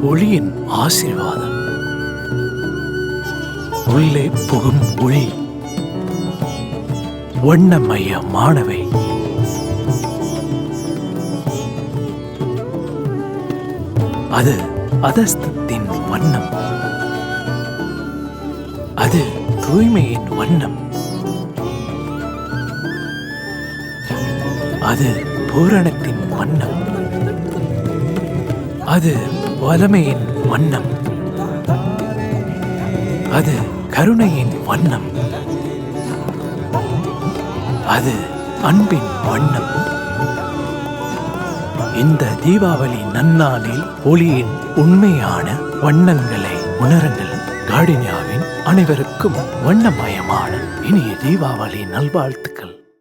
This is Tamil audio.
ஒளியின் ஆசீர்வாதம். உள்ளே புகும் ஒளி வண்ணமயமானவை. அது அதஸ்தத்தின் வண்ணம். அது தூய்மையின் வண்ணம். அது பூரணத்தின் வண்ணம். அது வலமையின் வண்ணம். அது கருணையின் வண்ணம். அது அன்பின் வண்ணம். இந்த தீபாவளி நன்னாளில் ஒளியின் உண்மையான வண்ணங்களை உணருங்கள். கார்டினியாவின் அனைவருக்கும் வண்ணமயமான இனிய தீபாவளி நல்வாழ்த்து.